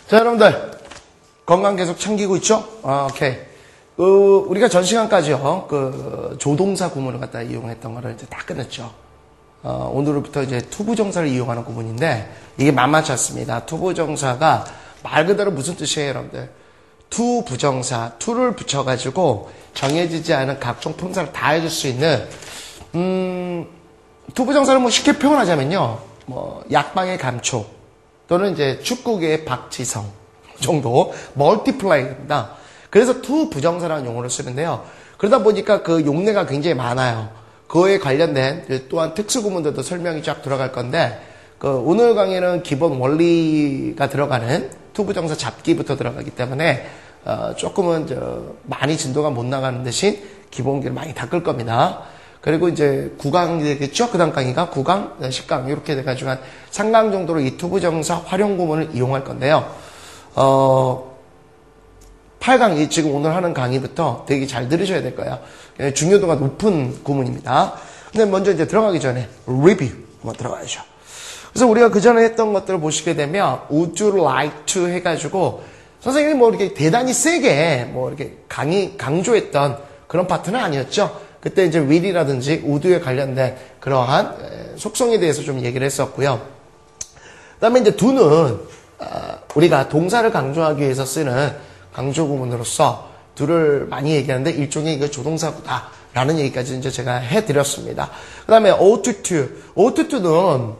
자, 여러분들 건강 계속 챙기고 있죠? 오케이. 우리가 전 시간까지요, 조동사 구문을 갖다 이용했던 거를 이제 다 끝냈죠. 오늘부터 이제 투부정사를 이용하는 구문인데, 이게 만만치 않습니다. 투부정사가 말 그대로 무슨 뜻이에요, 여러분들? 투부정사, 투를 붙여가지고 정해지지 않은 각종 품사를 다 해줄 수 있는, 투부정사를 뭐 쉽게 표현하자면요, 약방의 감초, 또는 이제 축구계의 박지성 정도, 멀티플레이입니다. 그래서 투부정사라는 용어를 쓰는데요. 그러다 보니까 그 용례가 굉장히 많아요. 그거에 관련된 또한 특수구문들도 설명이 쫙 들어갈 건데, 오늘 강의는 기본 원리가 들어가는 투부정사 잡기부터 들어가기 때문에, 조금은 많이 진도가 못 나가는 대신 기본기를 많이 닦을 겁니다. 그리고 이제 9강이 되겠죠? 그 다음 강의가 9강, 10강 이렇게 돼가지고 한 3강 정도로 이 투부정사 활용 구문을 이용할 건데요. 8강, 지금 오늘 하는 강의부터 되게 잘 들으셔야 될 거예요. 중요도가 높은 구문입니다. 근데 먼저 이제 들어가기 전에 리뷰 한번 들어가야죠. 그래서 우리가 그 전에 했던 것들을 보시게 되면 would you like to 해가지고 선생님이 뭐 이렇게 대단히 세게 뭐 이렇게 강조했던 그런 파트는 아니었죠. 그때 이제 will이라든지 would에 관련된 그러한 속성에 대해서 좀 얘기를 했었고요. 그 다음에 이제 do는 우리가 동사를 강조하기 위해서 쓰는 강조 구문으로서 do를 많이 얘기하는데 일종의 이거 조동사구다라는 얘기까지 이제 제가 해드렸습니다. 그 다음에 ought to는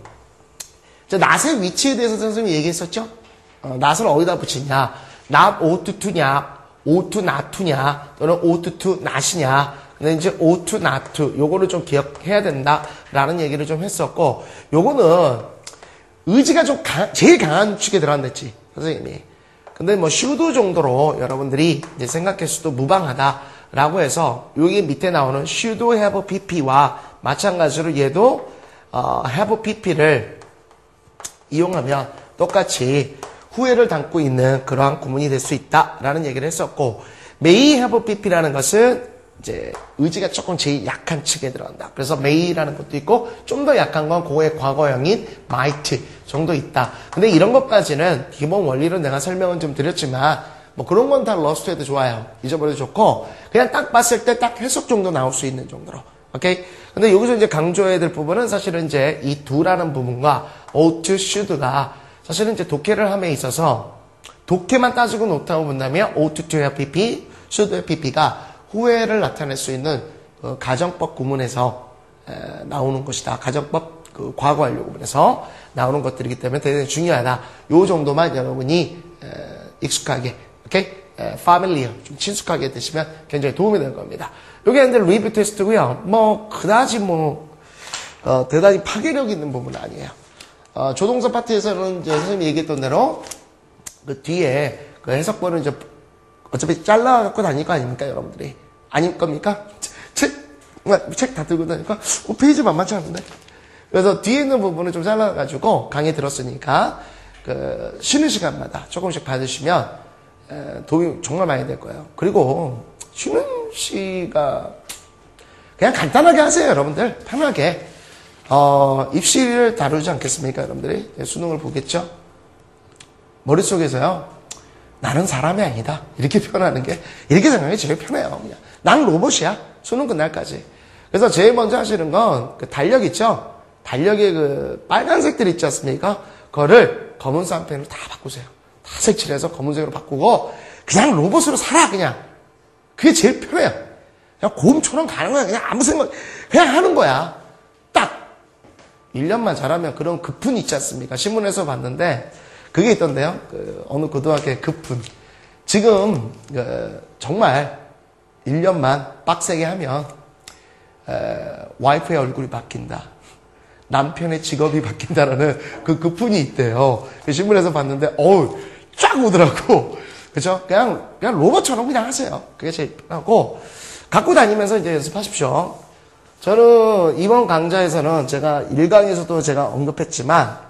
not의 위치에 대해서 선생님이 얘기했었죠? not을 어디다 붙이냐? not ought to냐? ought to not to냐? 또는 ought to not이냐? 근데 이제 ought to not to 요거를 좀 기억해야 된다라는 얘기를 좀 했었고, 요거는 의지가 좀 제일 강한 축에 들어간댔지 선생님이. 근데 뭐 should 정도로 여러분들이 이제 생각했어도 무방하다라고 해서 여기 밑에 나오는 should have pp와 마찬가지로 얘도 have pp를 이용하면 똑같이 후회를 담고 있는 그러한 구문이 될 수 있다라는 얘기를 했었고, may have pp라는 것은 이제 의지가 조금 제일 약한 측에 들어간다. 그래서 may라는 것도 있고 좀 더 약한 건 그거의 과거형인 might 정도 있다. 근데 이런 것까지는 기본 원리로 내가 설명은 좀 드렸지만 뭐 그런 건 다 러스트 해도 좋아요. 잊어버려도 좋고 그냥 딱 봤을 때 딱 해석 정도 나올 수 있는 정도로. 오케이? 근데 여기서 이제 강조해야 될 부분은 사실은 이제 이 do라는 부분과 ought to, should가 사실은 이제 독해를 함에 있어서 독해만 따지고 놓다고 본다면 ought to have pp, should have pp가 후회를 나타낼 수 있는 가정법 구문에서 나오는 것이다. 가정법 과거 완료 구문에서 나오는 것들이기 때문에 대단히 중요하다. 요 정도만 여러분이 익숙하게, 오케이? familiar, 좀 친숙하게 되시면 굉장히 도움이 될 겁니다. 요게 이제 리뷰 테스트고요. 뭐 그다지 대단히 파괴력 있는 부분은 아니에요. 조동사 파트에서는 이제 선생님이 얘기했던 대로 그 뒤에 그 해석본을 이제 어차피 잘라갖고 다닐 거 아닙니까, 여러분들이? 아닐 겁니까? 책 다 들고 다니까? 페이지 만만치 않은데? 그래서 뒤에 있는 부분을 좀 잘라가지고 강의 들었으니까, 쉬는 시간마다 조금씩 받으시면, 도움이 정말 많이 될 거예요. 그리고, 쉬는 시가, 그냥 간단하게 하세요, 여러분들. 편하게. 입시를 다루지 않겠습니까, 여러분들이? 수능을 보겠죠? 머릿속에서요, 나는 사람이 아니다. 이렇게 표현하는 게, 이렇게 생각하기 제일 편해요. 그냥. 난 로봇이야. 수능 끝날까지. 그래서 제일 먼저 하시는 건, 달력 있죠? 달력에 빨간색들 있지 않습니까? 그거를 검은색 한 펜으로 다 바꾸세요. 다 색칠해서 검은색으로 바꾸고, 그냥 로봇으로 살아, 그냥. 그게 제일 편해요. 그냥 곰처럼 가는 거야. 그냥 아무 생각, 그냥 하는 거야. 딱! 1년만 잘하면 그런 급훈 있지 않습니까? 신문에서 봤는데, 그게 있던데요. 어느 고등학교의 급훈. 지금 정말 1년만 빡세게 하면 와이프의 얼굴이 바뀐다. 남편의 직업이 바뀐다라는 그 급훈이 있대요. 신문에서 봤는데 쫙 오더라고. 그죠? 그냥 로봇처럼 그냥 하세요. 그게 제일 편하고 갖고 다니면서 이제 연습하십시오. 저는 이번 강좌에서는 제가 1강에서도 제가 언급했지만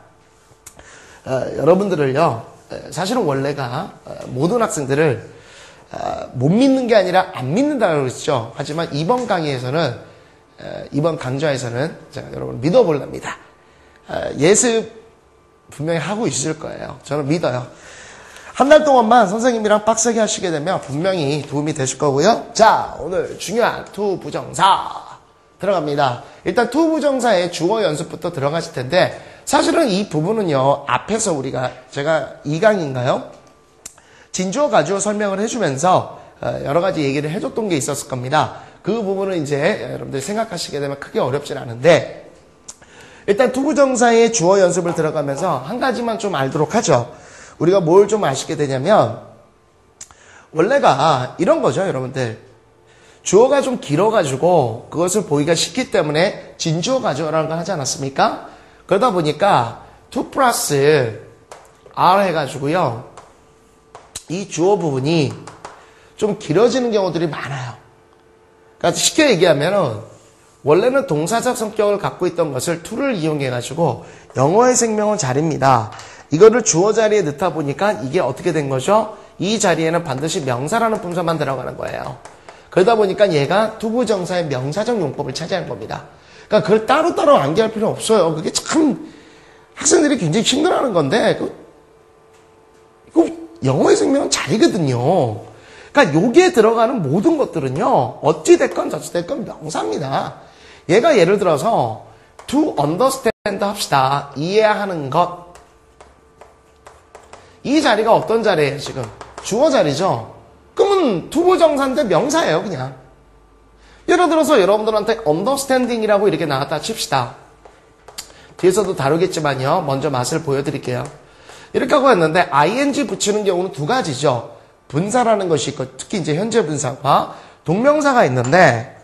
여러분들을요, 사실은 원래가 모든 학생들을 못 믿는 게 아니라 안 믿는다고 그랬죠. 하지만 이번 강의에서는, 이번 강좌에서는 제가 여러분을 믿어볼랍니다. 예습 분명히 하고 있을 거예요. 저는 믿어요. 한 달 동안만 선생님이랑 빡세게 하시게 되면 분명히 도움이 되실 거고요. 자, 오늘 중요한 투 부정사 들어갑니다. 일단 투 부정사의 주어 연습부터 들어가실 텐데 사실은 이 부분은요. 앞에서 제가 2강인가요? 진주어 가주어 설명을 해주면서 여러 가지 얘기를 해줬던 게 있었을 겁니다. 그 부분은 이제 여러분들 생각하시게 되면 크게 어렵진 않은데 일단 투 부정사의 주어 연습을 들어가면서 한 가지만 좀 알도록 하죠. 우리가 뭘 좀 아시게 되냐면 원래가 이런 거죠, 여러분들. 주어가 좀 길어가지고 그것을 보기가 쉽기 때문에 진주어 가주어라는 걸 하지 않았습니까? 그러다 보니까 to 플러스 r 해가지고요. 이 주어 부분이 좀 길어지는 경우들이 많아요. 그러니까 쉽게 얘기하면은 원래는 동사적 성격을 갖고 있던 것을 to를 이용해가지고 영어의 생명은 자리입니다. 이거를 주어 자리에 넣다 보니까 이게 어떻게 된 거죠? 이 자리에는 반드시 명사라는 품사만 들어가는 거예요. 그러다 보니까 얘가 투부정사의 명사적 용법을 차지하는 겁니다. 그러니까 그걸 따로따로 암기할 필요 없어요. 그게 참 학생들이 굉장히 힘들어하는 건데 이거 영어의 생명은 자리거든요. 그러니까 여기에 들어가는 모든 것들은요. 어찌됐건 저찌됐건 명사입니다. 얘가 예를 들어서 to understand 합시다. 이해하는 것. 이 자리가 어떤 자리예요, 지금? 주어 자리죠? 그러면 투부정사인데 명사예요, 그냥. 예를 들어서 여러분들한테 understanding이라고 이렇게 나왔다 칩시다. 뒤에서도 다루겠지만요. 먼저 맛을 보여드릴게요. 이렇게 하고 했는데 ing 붙이는 경우는 두 가지죠. 분사라는 것이 있고 특히 이제 현재 분사와 동명사가 있는데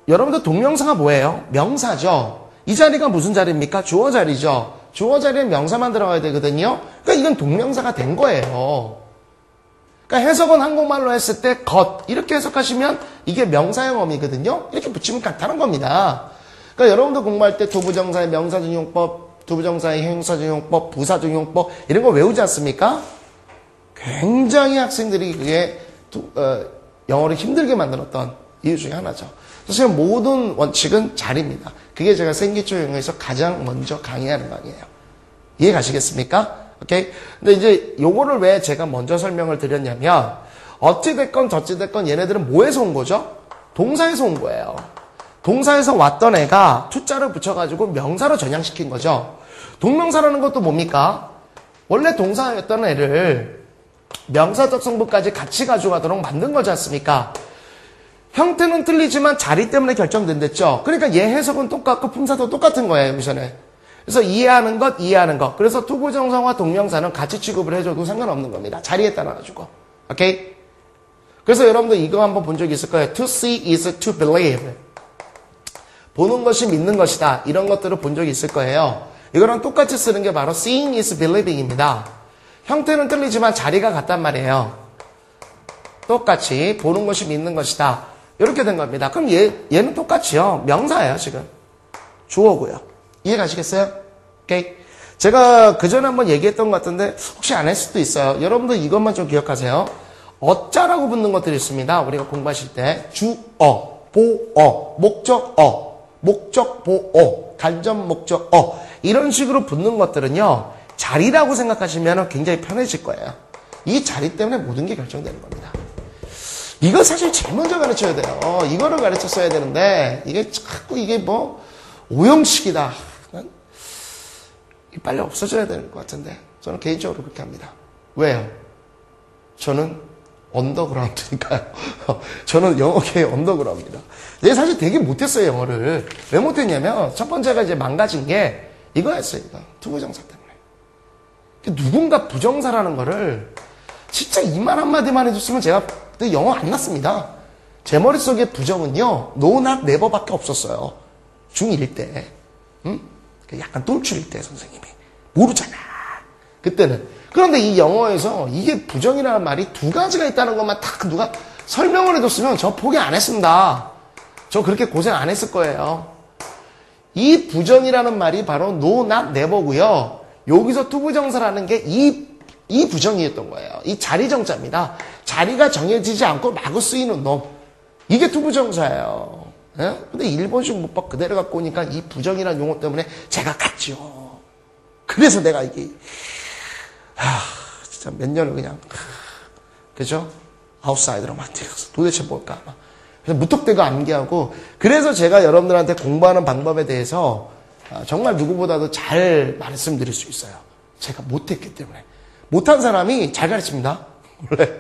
여러분들 동명사가 뭐예요? 명사죠. 이 자리가 무슨 자리입니까? 주어 자리죠. 주어 자리에 명사만 들어가야 되거든요. 그러니까 이건 동명사가 된 거예요. 그러니까 해석은 한국말로 했을 때 것 이렇게 해석하시면 이게 명사형 어미거든요. 이렇게 붙이면 간단한 겁니다. 그러니까 여러분도 공부할 때 투부정사의 명사준용법, 투부정사의 형용사준용법, 부사준용법 이런 거 외우지 않습니까? 굉장히 학생들이 그게 영어를 힘들게 만들었던 이유 중에 하나죠. 사실 모든 원칙은 자리입니다. 그게 제가 생기초 영어에서 가장 먼저 강의하는 강의예요. 이해 가시겠습니까? 오케이? 근데 이제 요거를 왜 제가 먼저 설명을 드렸냐면 어찌됐건 저찌됐건 얘네들은 뭐에서 온 거죠? 동사에서 온 거예요. 동사에서 왔던 애가 투자를 붙여가지고 명사로 전향시킨 거죠. 동명사라는 것도 뭡니까? 원래 동사였던 애를 명사적 성분까지 같이 가져가도록 만든 거지 않습니까? 형태는 틀리지만 자리 때문에 결정된댔죠. 그러니까 얘 해석은 똑같고 품사도 똑같은 거예요, 여기서는. 그래서 이해하는 것. 그래서 투부정사와 동명사는 같이 취급을 해줘도 상관없는 겁니다. 자리에 따라가지고. 오케이? 그래서 여러분들 이거 한번 본 적 있을 거예요. To see is to believe. 보는 것이 믿는 것이다. 이런 것들을 본 적이 있을 거예요. 이거랑 똑같이 쓰는 게 바로 seeing is believing입니다. 형태는 틀리지만 자리가 같단 말이에요. 똑같이 보는 것이 믿는 것이다. 이렇게 된 겁니다. 그럼 얘는 똑같이요. 명사예요, 지금. 주어고요. 이해 가시겠어요? 오케이. 제가 그 전에 한번 얘기했던 것 같은데 혹시 안 했을 수도 있어요. 여러분들 이것만 좀 기억하세요. 어자라고 붙는 것들이 있습니다. 우리가 공부하실 때 주어, 보어, 목적 보어, 간접 목적어 이런 식으로 붙는 것들은요. 자리라고 생각하시면 굉장히 편해질 거예요. 이 자리 때문에 모든 게 결정되는 겁니다. 이거 사실 제일 먼저 가르쳐야 돼요. 이거를 가르쳤어야 되는데 이게 자꾸 이게 뭐 오형식이다. 빨리 없어져야 되는 것 같은데 저는 개인적으로 그렇게 합니다. 왜요? 저는 언더그라운드니까요. 저는 영어계의 언더그라운드입니다. 내가 사실 되게 못했어요, 영어를. 왜 못했냐면 첫 번째가 이제 망가진 게 이거였어요. 이거. 투부정사 때문에. 누군가 부정사라는 거를 진짜 이 말 한마디만 해줬으면 제가 그때 영어 안 났습니다. 제 머릿속에 부정은요. no, not, never밖에 없었어요. 중1 때. 응? 약간 똘출일 때 선생님이. 모르잖아. 그때는. 그런데 이 영어에서 이게 부정이라는 말이 두 가지가 있다는 것만 딱 누가 설명을 해줬으면 저 포기 안 했습니다. 저 그렇게 고생 안 했을 거예요. 이 부정이라는 말이 바로 no, not, never고요. 여기서 투부정사라는 게 이 부정이었던 거예요. 이 자리 정자입니다. 자리가 정해지지 않고 마구 쓰이는 놈. 이게 투부정사예요. 예? 근데 일본식 문법 그대로 갖고 오니까 이 부정이라는 용어 때문에 제가 갔죠. 그래서 내가 이게 진짜 진짜 몇 년을 그냥, 그죠? 아웃사이더로만 뛰어서 도대체 뭘까? 그래서 무턱대고 암기하고, 그래서 제가 여러분들한테 공부하는 방법에 대해서 정말 누구보다도 잘 말씀드릴 수 있어요. 제가 못했기 때문에. 못한 사람이 잘 가르칩니다. 원래.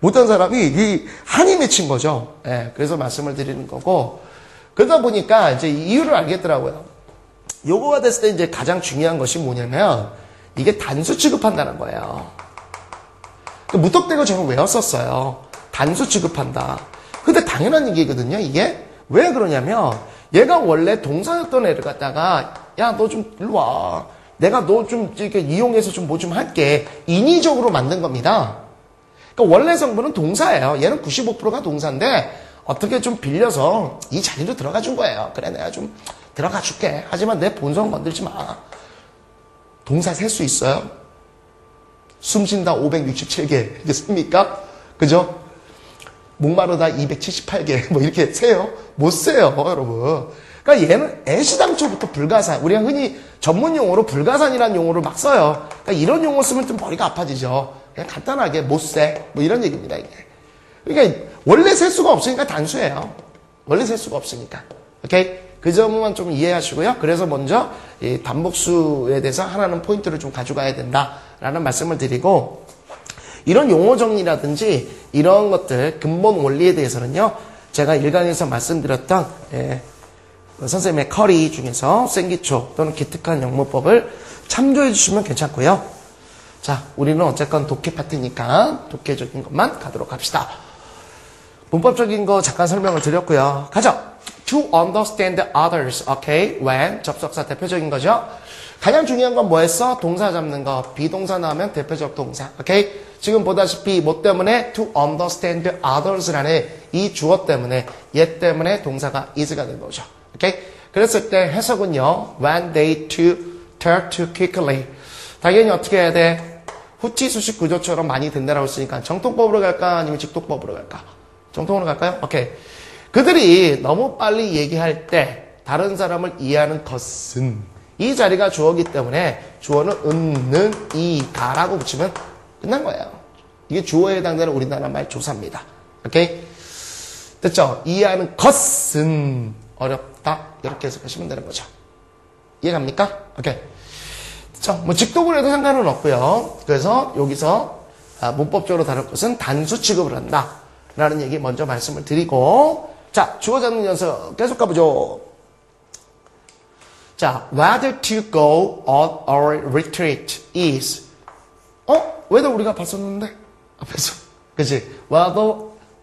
못한 사람이 이 한이 맺힌 거죠. 예, 그래서 말씀을 드리는 거고, 그러다 보니까 이제 이유를 알겠더라고요. 요거가 됐을 때 이제 가장 중요한 것이 뭐냐면, 이게 단수 취급한다는 거예요. 무턱대고 저는 외웠었어요. 단수 취급한다. 근데 당연한 얘기거든요, 이게. 왜 그러냐면, 얘가 원래 동사였던 애를 갖다가, 야, 너 좀 일로 와. 내가 너 좀 이렇게 이용해서 좀 뭐 좀 할게. 인위적으로 만든 겁니다. 그러니까 원래 성분은 동사예요. 얘는 95%가 동사인데, 어떻게 좀 빌려서 이 자리로 들어가 준 거예요. 그래, 내가 좀 들어가 줄게. 하지만 내 본성 건들지 마. 동사 셀 수 있어요? 숨 쉰다 567개. 습니까? 그죠? 목마르다 278개. 뭐 이렇게 세요? 못 세요, 여러분. 그러니까 얘는 애시당초부터 불가산. 우리가 흔히 전문 용어로 불가산이라는 용어를 막 써요. 그러니까 이런 용어 쓰면 좀 머리가 아파지죠. 그냥 간단하게 못 세. 뭐 이런 얘기입니다, 이게. 그러니까 원래 셀 수가 없으니까 단수예요. 원래 셀 수가 없으니까. 오케이? 그 점만 좀 이해하시고요. 그래서 먼저 이 단복수에 대해서 하나는 포인트를 좀 가져가야 된다라는 말씀을 드리고, 이런 용어 정리라든지 이런 것들 근본 원리에 대해서는요, 제가 일강에서 말씀드렸던 선생님의 커리 중에서 생기초 또는 기특한 영문법을 참조해 주시면 괜찮고요. 자, 우리는 어쨌건 독해 파트니까 독해적인 것만 가도록 합시다. 문법적인 거 잠깐 설명을 드렸고요. 가죠. To understand others, okay? when 접속사 대표적인 거죠. 가장 중요한 건 뭐였어? 동사 잡는 거. 비동사 나오면 대표적 동사. 오케이? 지금 보다시피 뭐 때문에? To understand others라는 이 주어 때문에, 얘 때문에 동사가 is가 된 거죠. 오케이? 그랬을 때 해석은요. When they talk too quickly. 당연히 어떻게 해야 돼? 후치 수식 구조처럼 많이 된다라고 했으니까 정통법으로 갈까? 아니면 직독법으로 갈까? 정통으로 갈까요? 오케이. 그들이 너무 빨리 얘기할 때 다른 사람을 이해하는 것은, 이 자리가 주어이기 때문에 주어는 는, 이, 가라고 붙이면 끝난 거예요. 이게 주어에 해당되는 우리나라 말 조사입니다. 오케이? 됐죠? 이해하는 것은 어렵다. 이렇게 해석하시면 되는 거죠. 이해갑니까? 오케이. 됐죠? 뭐 직독으로 해도 상관은 없고요. 그래서 여기서 문법적으로 다룰 것은 단수 취급을 한다. 라는 얘기 먼저 말씀을 드리고, 자, 주어 잡는 연습 계속 가보죠. 자, whether to go on or retreat is. whether 우리가 봤었는데? 앞에서. 그치? whether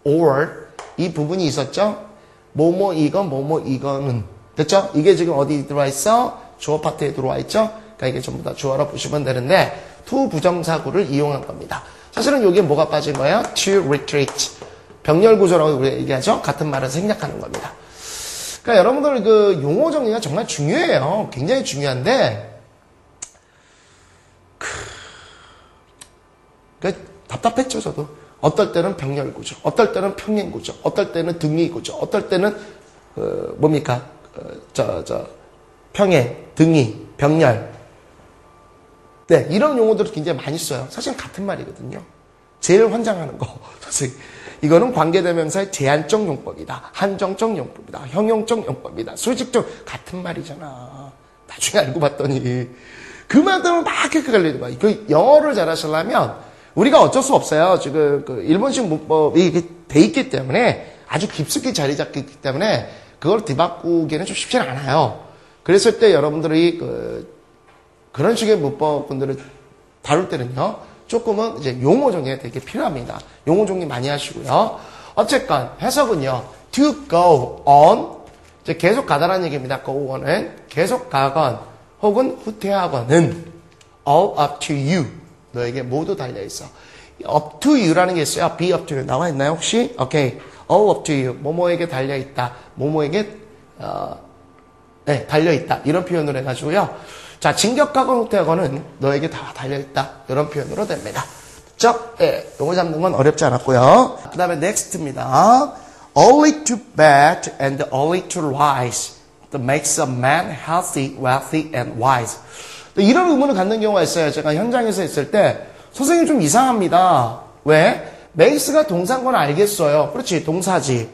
or 이 부분이 있었죠? 뭐뭐 이건, 뭐뭐 이거는. 됐죠? 이게 지금 어디 들어와 있어? 주어 파트에 들어와 있죠? 그러니까 이게 전부 다 주어라 보시면 되는데, to 부정사구를 이용한 겁니다. 사실은 여기에 뭐가 빠진 거예요? to retreat. 병렬 구조라고 우리가 얘기하죠? 같은 말을 생략하는 겁니다. 그러니까 여러분들 그 용어 정리가 정말 중요해요. 굉장히 중요한데, 답답했죠, 저도. 어떨 때는 병렬 구조, 어떨 때는 평행 구조, 어떨 때는 등위 구조, 어떨 때는, 뭡니까? 평행, 등위, 병렬. 네, 이런 용어들을 굉장히 많이 써요. 사실 같은 말이거든요. 제일 환장하는 거. 선생님. 이거는 관계대명사의 제한적 용법이다. 한정적 용법이다. 형용적 용법이다. 수직적 같은 말이잖아. 나중에 알고 봤더니 그만 때문에 막 헷갈리는 거야. 그 영어를 잘하시려면 우리가 어쩔 수 없어요. 지금 그 일본식 문법이 돼 있기 때문에 아주 깊숙이 자리 잡기 때문에 그걸 뒤바꾸기는 좀 쉽지는 않아요. 그랬을 때 여러분들이 그런 식의 문법분들을 다룰 때는요. 조금은 이제 용어 정리가 되게 필요합니다. 용어 정리 많이 하시고요. 어쨌건 해석은요. to go on 이제 계속 가다라는 얘기입니다. go on은 계속 가건 혹은 후퇴하건은 all up to you 너에게 모두 달려 있어. up to you라는 게 있어요. be up to you 나와 있나요 혹시? 오케이. all up to you 뭐뭐에게 달려 있다. 뭐뭐에게 달려 있다. 이런 표현을 해가지고요. 자, 진격하건 후퇴하건은 너에게 다 달려있다. 이런 표현으로 됩니다. 그렇죠? 네, 용어 잡는 건 어렵지 않았고요. 그 다음에 next입니다. Only to bed and only to rise that makes a man healthy, wealthy, and wise. 이런 의문을 갖는 경우가 있어요. 제가 현장에서 있을 때 선생님 좀 이상합니다. 왜? make가 동사인 건 알겠어요. 그렇지, 동사지.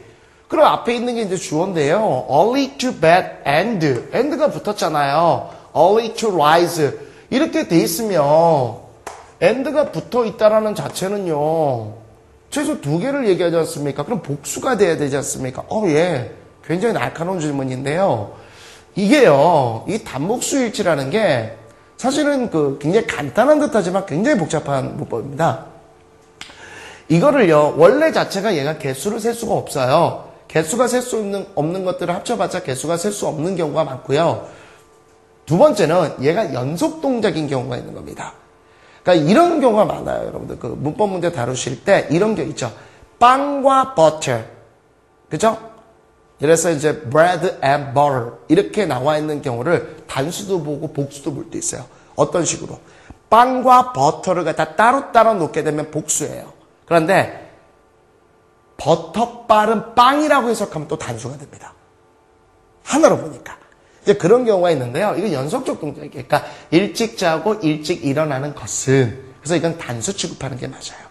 그럼 앞에 있는 게 이제 주어인데요. early to bed and가 붙었잖아요. early to rise. 이렇게 돼 있으면 and가 붙어 있다라는 자체는요. 최소 2개를 얘기하지 않습니까? 그럼 복수가 돼야 되지 않습니까? 예. 굉장히 날카로운 질문인데요. 이게요, 이 단복수일치라는 게 사실은 굉장히 간단한 듯 하지만 굉장히 복잡한 문법입니다. 이거를요, 원래 자체가 얘가 개수를 셀 수가 없어요. 개수가 셀 수 없는 것들을 합쳐봤자 개수가 셀 수 없는 경우가 많고요. 두 번째는 얘가 연속 동작인 경우가 있는 겁니다. 그러니까 이런 경우가 많아요, 여러분들. 문법 문제 다루실 때 이런 게 있죠. 빵과 butter. 그죠? 그래서 이제 bread and butter. 이렇게 나와 있는 경우를 단수도 보고 복수도 볼 때 있어요. 어떤 식으로? 빵과 버터를 갖다 따로따로 놓게 되면 복수예요. 그런데 버터빨은 빵이라고 해석하면 또 단수가 됩니다. 하나로 보니까. 이제 그런 경우가 있는데요. 이건 연속적 동작이에요. 그러니까 일찍 자고 일찍 일어나는 것은. 그래서 이건 단수 취급하는 게 맞아요.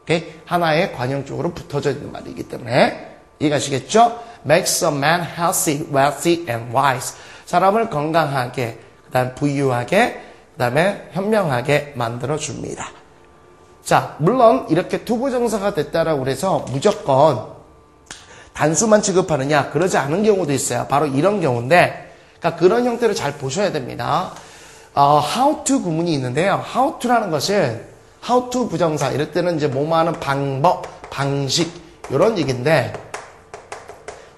오케이? 하나의 관형적으로 붙어져 있는 말이기 때문에 이해가시겠죠? Makes a man healthy, wealthy, and wise. 사람을 건강하게, 그 다음 부유하게, 그 다음에 현명하게 만들어줍니다. 자, 물론 이렇게 투부정사가 됐다라고 해서 무조건 단수만 취급하느냐, 그러지 않은 경우도 있어요. 바로 이런 경우인데, 그러니까 그런 형태를 잘 보셔야 됩니다. how to 구문이 있는데요. how to라는 것은 how to 부정사, 이럴 때는 이제 뭐뭐 하는 방법, 방식, 이런 얘기인데,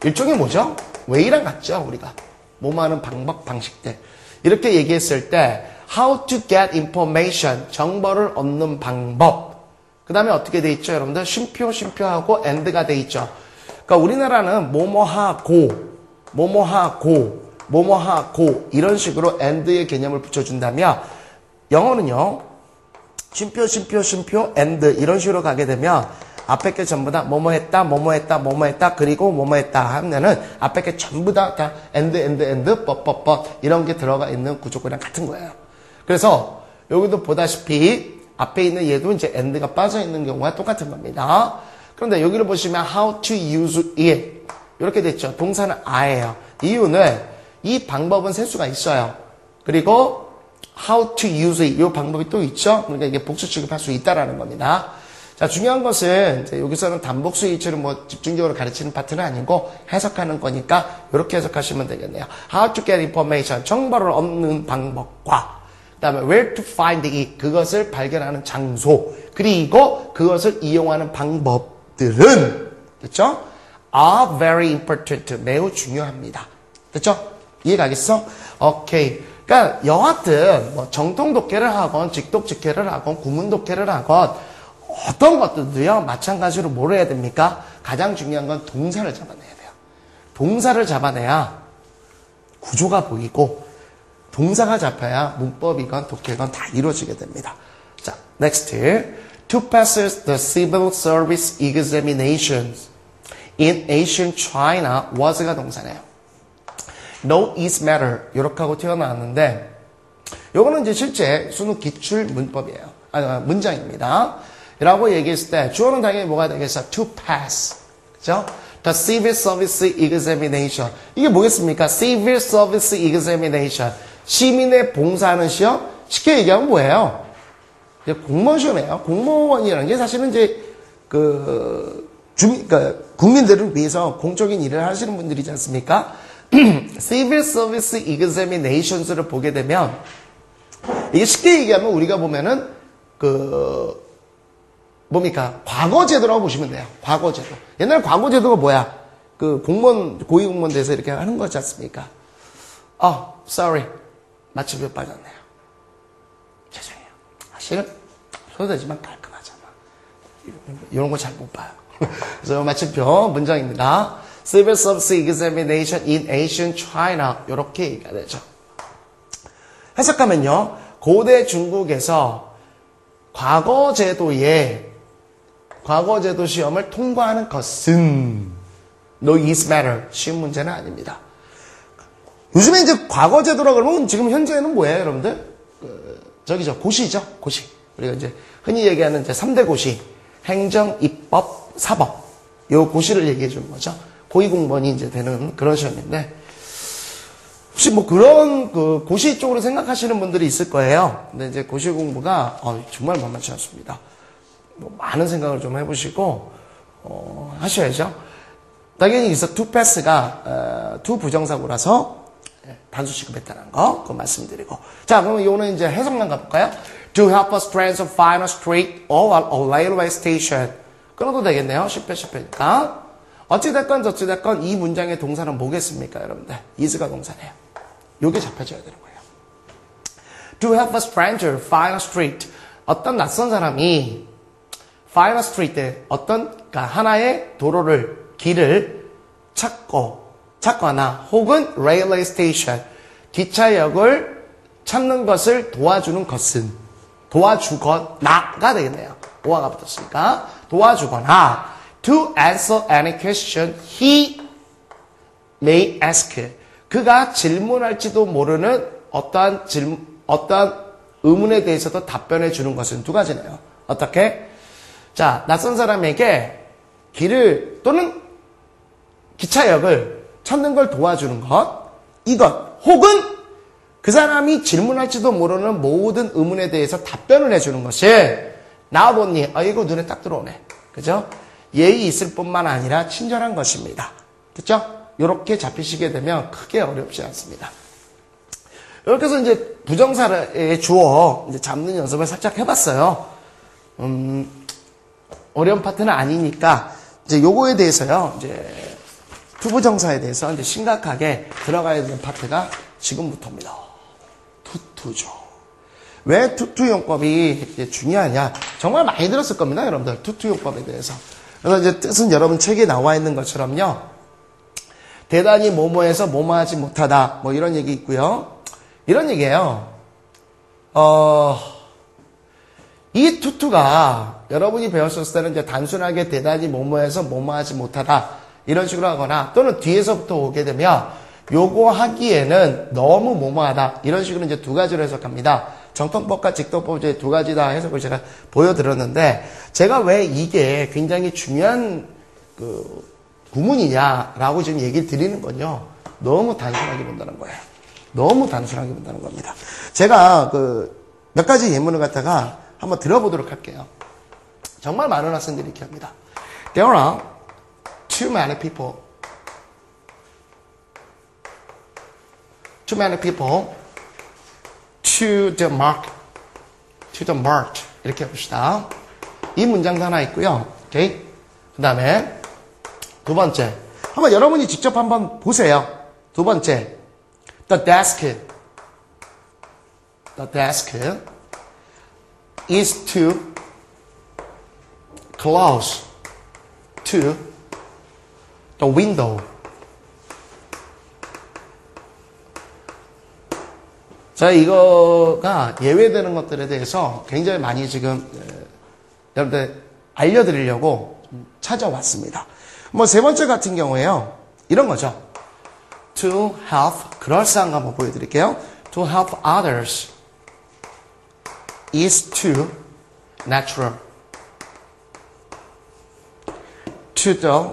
일종의 뭐죠? way랑 같죠, 우리가. 뭐뭐 하는 방법, 방식들. 이렇게 얘기했을 때, how to get information, 정보를 얻는 방법. 그 다음에 어떻게 돼 있죠, 여러분들? 쉼표하고 and가 돼 있죠. 그러니까 우리나라는 뭐뭐하고, 이런 식으로 and의 개념을 붙여준다면, 영어는요, 쉼표, and, 이런 식으로 가게 되면, 앞에 게 전부 다 뭐뭐했다, 그리고 뭐뭐했다 하면은 앞에 게 전부 다 and, 이런 게 들어가 있는 구조구랑 같은 거예요. 그래서 여기도 보다시피 앞에 있는 얘도 이제 and가 빠져 있는 경우가 똑같은 겁니다. 그런데 여기를 보시면 how to use it 이렇게 됐죠. 동사는 I예요. 이유는 이 방법은 셀 수가 있어요. 그리고 how to use it 이 방법이 또 있죠. 그러니까 이게 복수 취급할 수 있다라는 겁니다. 자, 중요한 것은 이제 여기서는 단복수 일치를 뭐 집중적으로 가르치는 파트는 아니고 해석하는 거니까 이렇게 해석하시면 되겠네요. How to get information, 정보를 얻는 방법과 그다음에 where to find it, 그것을 발견하는 장소, 그리고 그것을 이용하는 방법들은 됐죠? Are very important, 매우 중요합니다. 됐죠? 이해가겠어? 오케이. 그러니까 여하튼 뭐 정통 독해를 하건 직독 직해를 하건 구문 독해를 하건 어떤 것들도요, 마찬가지로 뭘 해야 됩니까? 가장 중요한 건 동사를 잡아내야 돼요. 동사를 잡아내야 구조가 보이고, 동사가 잡혀야 문법이건 독해건 다 이루어지게 됩니다. 자, next. To pass the civil service examinations in ancient China was가 동사네요. No is matter. 이렇게 하고 튀어나왔는데, 요거는 이제 실제 수능 기출 문법이에요. 문장입니다. 라고 얘기했을 때 주어는 당연히 뭐가 되겠어? To pass. 그죠? The civil service examination. 이게 뭐겠습니까? Civil service examination. 시민의 봉사하는 시험? 쉽게 얘기하면 뭐예요? 공무원 시험이에요. 공무원이라는 게 사실은 이제 그러니까 국민들을 위해서 공적인 일을 하시는 분들이지 않습니까? Civil service examinations를 보게 되면 이게 쉽게 얘기하면 우리가 보면은 뭡니까? 과거제도라고 보시면 돼요. 과거제도. 옛날 과거제도가 뭐야? 공무원, 고위공무원 돼서 이렇게 하는 거지 않습니까? sorry. 마침표 빠졌네요. 죄송해요. 사실은 소되지만 깔끔하잖아. 이런 거 잘 못 봐요. 그래서 마침표 문장입니다. Civil Service Examination in Ancient China. 이렇게 얘기가 되죠. 해석하면요. 고대 중국에서 과거제도 시험을 통과하는 것은 no is matter. 쉬운 문제는 아닙니다. 요즘에 이제 과거제도라 그러면 지금 현재는 뭐예요, 여러분들? 고시죠, 고시. 우리가 이제 흔히 얘기하는 이제 3대 고시, 행정, 입법, 사법. 요 고시를 얘기해 주는 거죠. 고위공무원이 이제 되는 그런 시험인데, 혹시 뭐 그런 그 고시 쪽으로 생각하시는 분들이 있을 거예요. 근데 이제 고시 공부가 정말 만만치 않습니다. 뭐 많은 생각을 좀 해보시고, 하셔야죠. 당연히 여기서 to pass가, to 부정사고라서 단수 취급했다는 거, 그거 말씀드리고. 자, 그러면 요거는 이제 해석만 가볼까요? To help us trains of final street or a railway station. 끊어도 되겠네요. 10회, 10회니까. 어찌됐건 저찌됐건 이 문장의 동사는 뭐겠습니까, 여러분들? is가 동사네요. 요게 잡혀져야 되는 거예요. To help a stranger find a street. 어떤 낯선 사람이 find a street, 그러니까 하나의 도로를, 길을 찾거나 혹은 railway station, 기차역을 찾는 것을 도와주는 것은 도와주거나가 되겠네요. 오화가 붙었으니까 도와주거나 to answer any question he may ask. 그가 질문할지도 모르는 어떠한 의문에 대해서도 답변해 주는 것은 두 가지네요. 어떻게? 자, 낯선 사람에게 길을 또는 기차역을 찾는 걸 도와주는 것, 이것, 혹은 그 사람이 질문할지도 모르는 모든 의문에 대해서 답변을 해주는 것이 나와보니, 이거 눈에 딱 들어오네. 그죠? 예의 있을 뿐만 아니라 친절한 것입니다. 그죠? 이렇게 잡히시게 되면 크게 어렵지 않습니다. 이렇게 해서 이제 부정사의 주어 이제 잡는 연습을 살짝 해봤어요. 어려운 파트는 아니니까 이제 요거에 대해서요. 이제 투부정사에 대해서 이제 심각하게 들어가야 되는 파트가 지금부터입니다. 투투죠. 왜 투투용법이 중요하냐? 정말 많이 들었을 겁니다, 여러분들. 투투용법에 대해서. 그래서 이제 뜻은 여러분 책에 나와 있는 것처럼요. 대단히 뭐뭐해서 뭐뭐하지 못하다. 뭐 이런 얘기 있고요. 이런 얘기예요. 이 투투가 여러분이 배웠을 때는 이제 단순하게 대단히 뭐뭐해서 뭐뭐하지 못하다. 이런 식으로 하거나 또는 뒤에서부터 오게 되면 요거 하기에는 너무 뭐뭐하다. 이런 식으로 이제 두 가지로 해석합니다. 정통법과 직도법 이제 두 가지 다 해석을 제가 보여드렸는데 제가 왜 이게 굉장히 중요한 그 구문이냐라고 지금 얘기를 드리는 건요. 너무 단순하게 본다는 거예요. 너무 단순하게 본다는 겁니다. 제가 그 몇 가지 예문을 갖다가 한번 들어보도록 할게요. 정말 많은 학생들이 이렇게 합니다. There are too many people to the mark. 이렇게 해봅시다. 이 문장도 하나 있고요. 오케이. 그 다음에 두 번째. 한번 여러분이 직접 한번 보세요. 두 번째. The desk is too close to the window. 자, 이거가 예외되는 것들에 대해서 굉장히 많이 지금 여러분들 알려드리려고 찾아왔습니다. 뭐 세 번째 같은 경우에요. 이런 거죠. To help, 그럴싸한 거 한번 보여드릴게요. To help others is too natural to the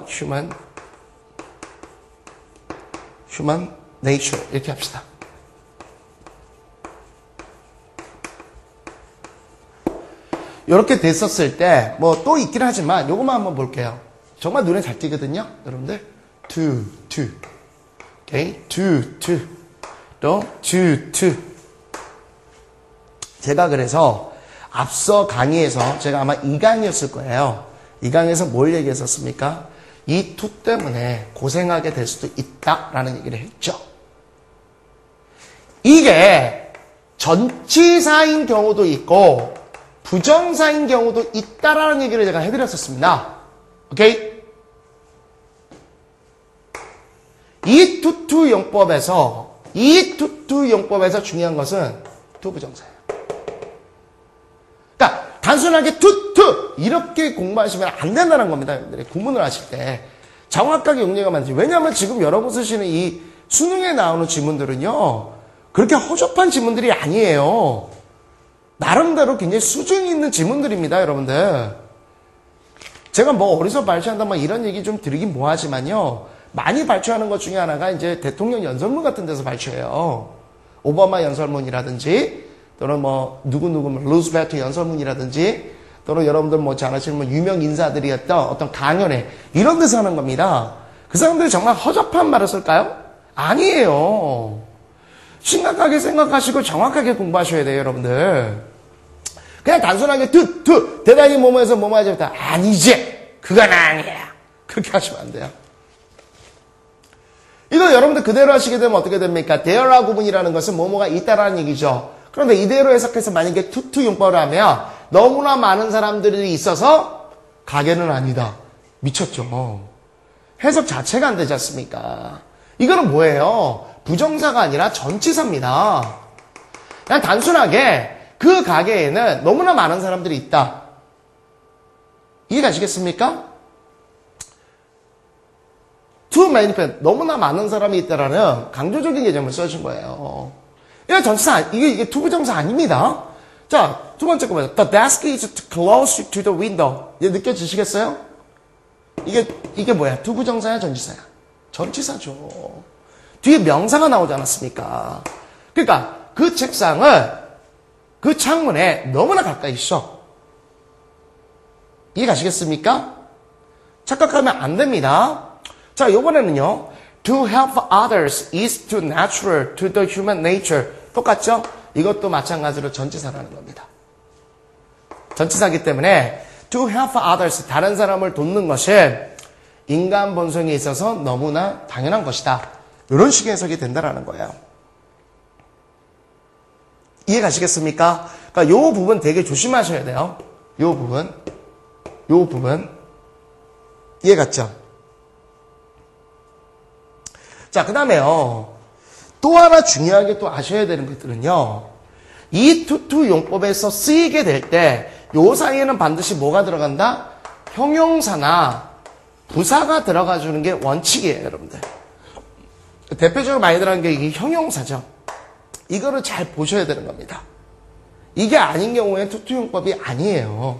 human nature. 이렇게 합시다. 이렇게 됐었을 때, 뭐 또 있긴 하지만, 요것만 한번 볼게요. 정말 눈에 잘 띄거든요, 여러분들. to. 오케이? to. 또, to. 제가 그래서, 앞서 강의에서, 제가 아마 이 강의였을 거예요. 이 강의에서 뭘 얘기했었습니까? 이 to 때문에 고생하게 될 수도 있다라는 얘기를 했죠. 이게, 전치사인 경우도 있고, 부정사인 경우도 있다라는 얘기를 제가 해드렸었습니다. 오케이? 이 투투 용법에서 중요한 것은 투 부정사예요. 그러니까 단순하게 투투 이렇게 공부하시면 안 된다는 겁니다. 여러분들이 구문을 하실 때 정확하게 용례가 맞지. 왜냐하면 지금 여러분 쓰시는 이 수능에 나오는 지문들은요. 그렇게 허접한 지문들이 아니에요. 나름대로 굉장히 수준이 있는 지문들입니다, 여러분들. 제가 뭐 어디서 발췌한다, 뭐 이런 얘기 좀 드리긴 뭐하지만요. 많이 발췌하는 것 중에 하나가 이제 대통령 연설문 같은 데서 발췌해요. 오바마 연설문이라든지, 또는 뭐, 루스벨트 연설문이라든지, 또는 여러분들 뭐 잘 아시는 뭐 유명 인사들이었던 어떤 강연회, 이런 데서 하는 겁니다. 그 사람들이 정말 허접한 말을 쓸까요? 아니에요. 심각하게 생각하시고 정확하게 공부하셔야 돼요, 여러분들. 그냥 단순하게 대단히 뭐뭐해서 뭐뭐 하지 못해. 아니지. 그건 아니야. 그렇게 하시면 안 돼요. 이거 여러분들 그대로 하시게 되면 어떻게 됩니까? 대열화 구문이라는 것은 뭐뭐가 있다라는 얘기죠. 그런데 이대로 해석해서 만약에 투투 용법을 하면 너무나 많은 사람들이 있어서 가게는 아니다. 미쳤죠. 해석 자체가 안 되지 않습니까? 이거는 뭐예요? 부정사가 아니라 전치사입니다. 그냥 단순하게 그 가게에는 너무나 많은 사람들이 있다. 이해가시겠습니까? Too many people, 너무나 많은 사람이 있다라는 강조적인 개념을 써준 거예요. 이거 전치사, 이게 투부정사 아닙니다. 자, 두 번째 거 뭐죠? The desk is close to the window. 이제 느껴지시겠어요? 이게 뭐야? 투부정사야, 전치사야? 전치사죠. 뒤에 명사가 나오지 않았습니까? 그러니까 그 책상은 그 창문에 너무나 가까이 있어. 이해가시겠습니까? 착각하면 안 됩니다. 자, 요번에는요. To help others is to natural to the human nature. 똑같죠? 이것도 마찬가지로 전치사라는 겁니다. 전치사기 때문에 to help others, 다른 사람을 돕는 것은 인간 본성에 있어서 너무나 당연한 것이다. 이런 식의 해석이 된다는 거예요. 이해가시겠습니까? 그러니까 요 부분 되게 조심하셔야 돼요. 요 부분. 이해갔죠? 자, 그 다음에요. 또 하나 중요하게 또 아셔야 되는 것들은요. 이 투투 용법에서 쓰이게 될 때 요 사이에는 반드시 뭐가 들어간다? 형용사나 부사가 들어가 주는 게 원칙이에요, 여러분들. 대표적으로 많이 들어가는 게 이게 형용사죠. 이거를 잘 보셔야 되는 겁니다. 이게 아닌 경우에 투투 용법이 아니에요.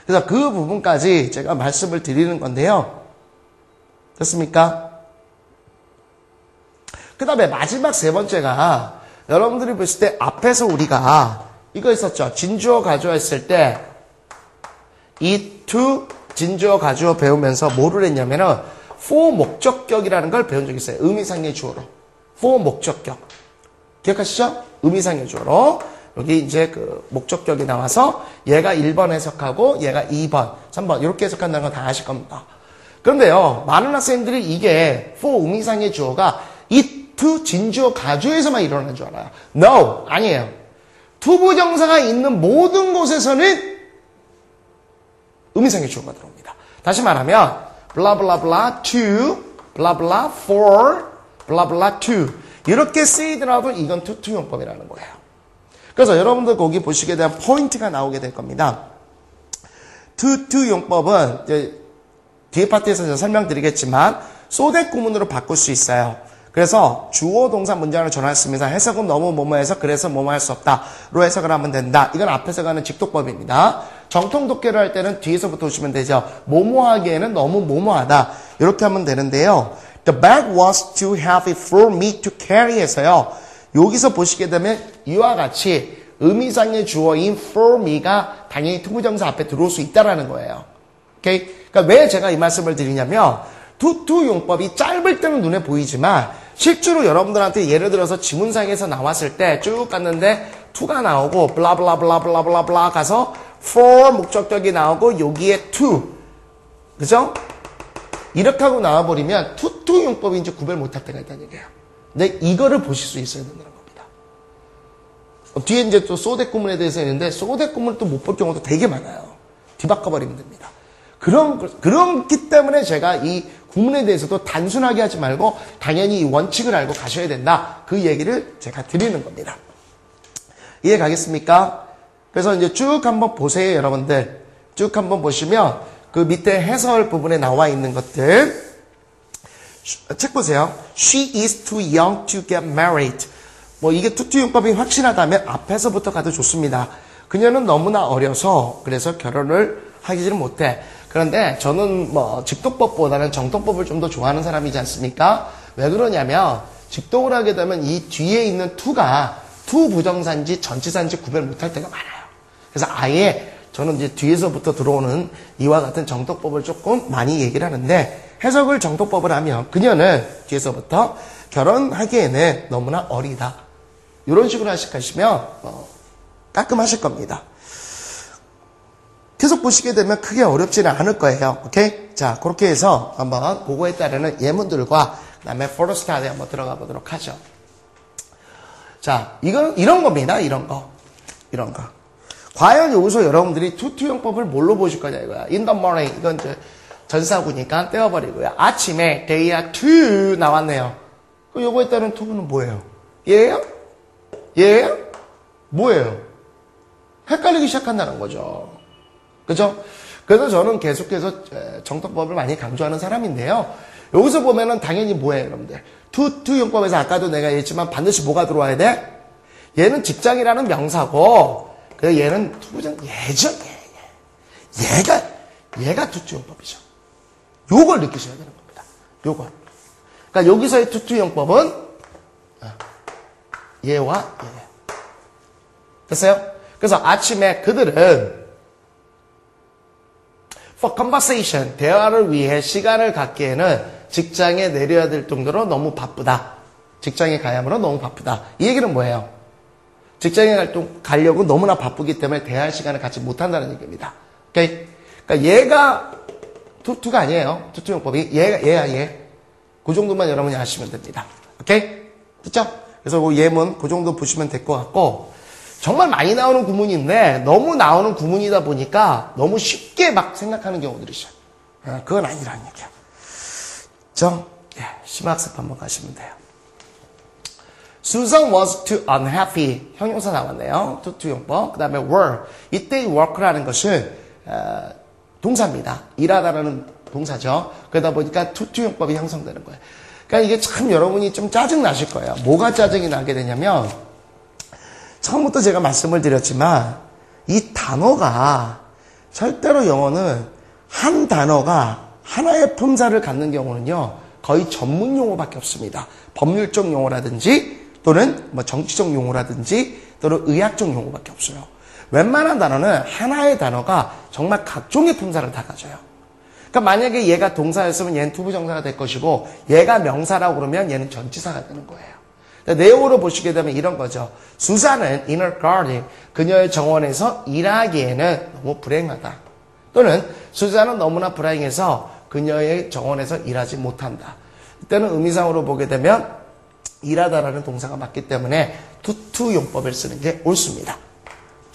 그래서 그 부분까지 제가 말씀을 드리는 건데요. 됐습니까? 그 다음에 마지막 세 번째가 여러분들이 보실 때 앞에서 우리가 이거 있었죠. 진주어 가주어 했을 때 이 to 진주어 가주어 배우면서 뭐를 했냐면은 for 목적격이라는 걸 배운 적이 있어요. 의미상의 주어로. for 목적격. 기억하시죠? 의미상의 주어로. 여기 이제 그 목적격이 나와서 얘가 1번 해석하고 얘가 2번, 3번 이렇게 해석한다는 건 다 아실 겁니다. 그런데요. 많은 학생들이 이게 for 의미상의 주어가 이 to 진주어 가주어에서만 일어나는 줄 알아요. No! 아니에요. 투부정사가 있는 모든 곳에서는 의미상의 주어가 들어옵니다. 다시 말하면 blah blah blah to, blah blah for, blah blah to 이렇게 쓰이더라도 이건 투투 용법이라는 거예요. 그래서 여러분들 거기 보시게 되면 포인트가 나오게 될 겁니다. 투투 용법은 이제 뒤에 파트에서 제가 설명드리겠지만 소댓 구문으로 바꿀 수 있어요. 그래서 주어 동사 문장을 전환했습니다. 해석은 너무 뭐뭐해서 그래서 뭐뭐 할 수 없다로 해석을 하면 된다. 이건 앞에서 가는 직독법입니다. 정통 독해를 할 때는 뒤에서부터 오시면 되죠. 뭐뭐 하기에는 너무 뭐뭐하다. 이렇게 하면 되는데요. The bag was too heavy for me to carry 해서요. 여기서 보시게 되면 이와 같이 의미상의 주어인 for me가 당연히 투부정사 앞에 들어올 수 있다라는 거예요. 오케이? 그러니까 왜 제가 이 말씀을 드리냐면 투투 용법이 짧을 때는 눈에 보이지만 실제로 여러분들한테 예를 들어서 지문상에서 나왔을 때 쭉 갔는데 to가 나오고 블라블라블라블라블라 가서 for 목적격이 나오고 여기에 to 그죠? 이렇게 하고 나와버리면 투투 용법인지 구별 못할 때가 있다는 얘기예요. 근데 이거를 보실 수 있어야 된다는 겁니다. 뒤에 이제 또 소댓 구문에 대해서 있는데 소댓 구문을 또 못 볼 경우도 되게 많아요. 뒤바꿔버리면 됩니다. 그렇기 때문에 제가 이 구문에 대해서도 단순하게 하지 말고 당연히 이 원칙을 알고 가셔야 된다. 그 얘기를 제가 드리는 겁니다. 이해 가겠습니까? 그래서 이제 쭉 한번 보세요, 여러분들. 쭉 한번 보시면 그 밑에 해설 부분에 나와 있는 것들 책 보세요. She is too young to get married. 뭐 이게 투투용법이 확실하다면 앞에서부터 가도 좋습니다. 그녀는 너무나 어려서 그래서 결혼을 하기를 못해. 그런데 저는 뭐 직독법보다는 정통법을 좀 더 좋아하는 사람이지 않습니까? 왜 그러냐면 직독을 하게 되면 이 뒤에 있는 투가 투 부정사인지 전치사인지 구별 못할 때가 많아요. 그래서 아예 저는 이제 뒤에서부터 들어오는 이와 같은 정통법을 조금 많이 얘기를 하는데, 해석을 정통법을 하면 그녀는 뒤에서부터 결혼하기에는 너무나 어리다. 이런 식으로 하시면 깔끔하실 겁니다. 계속 보시게 되면 크게 어렵지는 않을 거예요. 오케이? 자, 그렇게 해서 한번 그거에 따르는 예문들과 그다음에 for study 한번 들어가 보도록 하죠. 자, 이런 겁니다. 이런 거. 과연 여기서 여러분들이 투투용법을 뭘로 보실 거냐 이거야. In the morning. 이건 이제 전사구니까 떼어버리고요. 아침에 they are to 나왔네요. 그럼 요거에 따른 to는 뭐예요? 얘예요? 뭐예요? 헷갈리기 시작한다는 거죠. 그죠? 그래서 저는 계속해서 정통법을 많이 강조하는 사람인데요. 여기서 보면은 당연히 뭐예요, 여러분들? 투용법에서 아까도 내가 얘기했지만 반드시 뭐가 들어와야 돼? 얘는 직장이라는 명사고, 그래서 얘는 투부정 예죠. 얘가 투투용법이죠. 요걸 느끼셔야 되는 겁니다. 요걸. 그러니까 여기서의 투투용법은 얘와 얘. 됐어요? 그래서 아침에 그들은 for conversation, 대화를 위해 시간을 갖기에는 직장에 내려야 될 정도로 너무 바쁘다. 직장에 가야하므로 너무 바쁘다. 이 얘기는 뭐예요? 직장에 가려고 너무나 바쁘기 때문에 대화할 시간을 갖지 못한다는 얘기입니다. 오케이? 그러니까 얘가 투가 아니에요. 투투용법이. 얘야, 얘. 그 정도만 여러분이 아시면 됩니다. 오케이? 됐죠? 그래서 그 예문 그 정도 보시면 될 것 같고, 정말 많이 나오는 구문인데 너무 나오는 구문이다 보니까 너무 쉽게 막 생각하는 경우들이 있어요. 그건 아니라는 얘기야. 심화학습 한번 가시면 돼요. Susan was too unhappy. 형용사 나왔네요. 투투용법. 그 다음에 were. 이때의 work라는 것은 동사입니다. 일하다라는 동사죠. 그러다 보니까 투투용법이 형성되는 거예요. 그러니까 이게 참 여러분이 좀 짜증 나실 거예요. 뭐가 짜증이 나게 되냐면, 처음부터 제가 말씀을 드렸지만 이 단어가 절대로 영어는 한 단어가 하나의 품사를 갖는 경우는요 거의 전문 용어밖에 없습니다. 법률적 용어라든지 또는 뭐 정치적 용어라든지 또는 의학적 용어밖에 없어요. 웬만한 단어는 하나의 단어가 정말 각종의 품사를 다 가져요. 그러니까 만약에 얘가 동사였으면 얘는 투부정사가 될 것이고, 얘가 명사라고 그러면 얘는 전치사가 되는 거예요. 내용으로 보시게 되면 이런 거죠. 수잔은 in her garden, 그녀의 정원에서 일하기에는 너무 불행하다. 또는 수잔은 너무나 불행해서 그녀의 정원에서 일하지 못한다. 이때는 의미상으로 보게 되면 일하다라는 동사가 맞기 때문에 투투용법을 쓰는 게 옳습니다.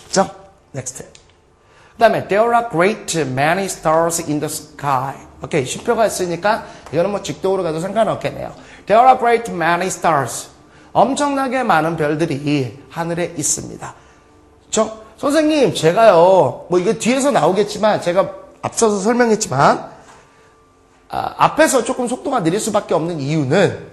그렇죠? Next. 그 다음에 there are great many stars in the sky. 오케이, 쉼표가 있으니까 이거는 뭐 직독으로 가도 상관없겠네요. There are great many stars. 엄청나게 많은 별들이 하늘에 있습니다. 그렇죠? 선생님, 제가요, 뭐 이게 뒤에서 나오겠지만, 제가 앞서서 설명했지만, 앞에서 조금 속도가 느릴 수밖에 없는 이유는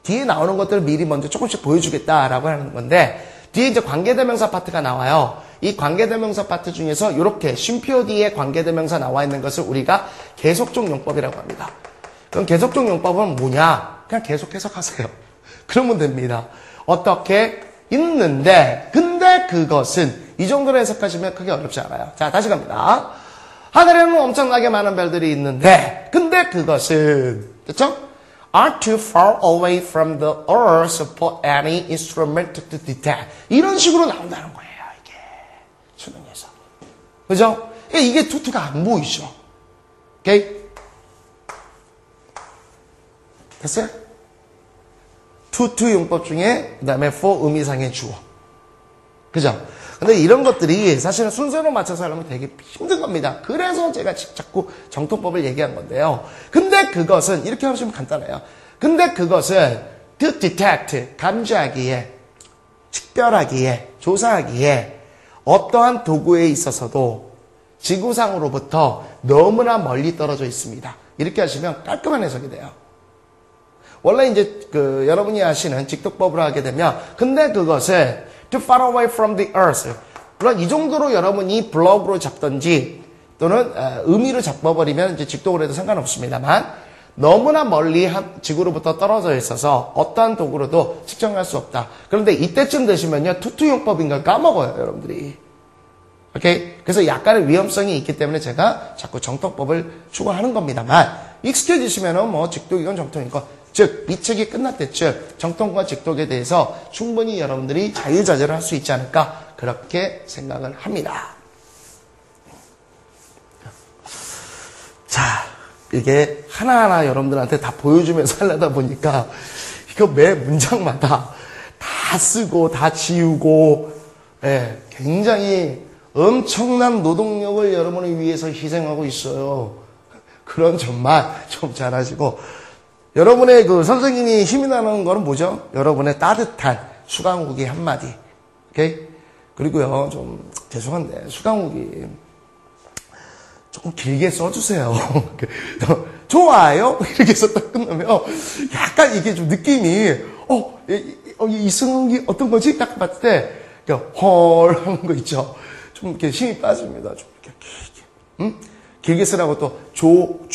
뒤에 나오는 것들을 미리 먼저 조금씩 보여주겠다라고 하는 건데, 뒤에 이제 관계대명사 파트가 나와요. 이 관계대명사 파트 중에서 이렇게 쉼표 뒤에 관계대명사 나와 있는 것을 우리가 계속적 용법이라고 합니다. 그럼 계속적 용법은 뭐냐? 그냥 계속 해석하세요. 그러면 됩니다. 어떻게? 있는데, 근데 그것은, 이 정도로 해석하시면 크게 어렵지 않아요. 자, 다시 갑니다. 하늘에는 엄청나게 많은 별들이 있는데, 근데 그것은, 됐죠? are too far away from the earth for any instrument to detect. 이런 식으로 나온다는 거예요, 이게. 수능에서. 그죠? 이게 투투가 안 보이죠? 오케이? 됐어요? 투투 용법 중에 그 다음에 for 의미상의 주어. 그죠? 근데 이런 것들이 사실은 순서로 맞춰서 하려면 되게 힘든 겁니다. 그래서 제가 자꾸 정통법을 얘기한 건데요. 근데 그것은 이렇게 하시면 간단해요. 근데 그것은 to detect, 감지하기에, 식별하기에, 조사하기에 어떠한 도구에 있어서도 지구상으로부터 너무나 멀리 떨어져 있습니다. 이렇게 하시면 깔끔한 해석이 돼요. 원래 이제 여러분이 아시는 직독법을 하게 되면, 근데 그것을 to far away from the earth. 물론 이 정도로 여러분이 블럭으로 잡든지 또는 의미로 잡아버리면 이제 직독을 해도 상관없습니다만, 너무나 멀리 지구로부터 떨어져 있어서 어떠한 도구로도 측정할 수 없다. 그런데 이때쯤 되시면요, 투투용법인 걸 까먹어요, 여러분들이. 오케이? 그래서 약간의 위험성이 있기 때문에 제가 자꾸 정통법을 추구하는 겁니다만, 익숙해지시면은 뭐 직독이건 정통이건, 즉 이 책이 끝날 때쯤 정통과 직독에 대해서 충분히 여러분들이 자유자재를 할 수 있지 않을까, 그렇게 생각을 합니다. 자, 이게 하나하나 여러분들한테 다 보여주면서 하려다 보니까 이거 매 문장마다 다 쓰고 다 지우고, 예, 굉장히 엄청난 노동력을 여러분을 위해서 희생하고 있어요. 그런 점만 좀 잘 아시고, 여러분의 선생님이 힘이 나는 거는 뭐죠? 여러분의 따뜻한 수강후기 한마디. 오케이? 그리고요, 좀 죄송한데 수강후기 조금 길게 써주세요. 좋아요? 이렇게 썼다 끝나면 약간 이게 좀 느낌이 이 수강후기 어떤 거지? 딱 봤을 때 헐 하는 거 있죠. 좀 이렇게 힘이 빠집니다. 좀 이렇게 길게. 응? 길게 쓰라고 또 정효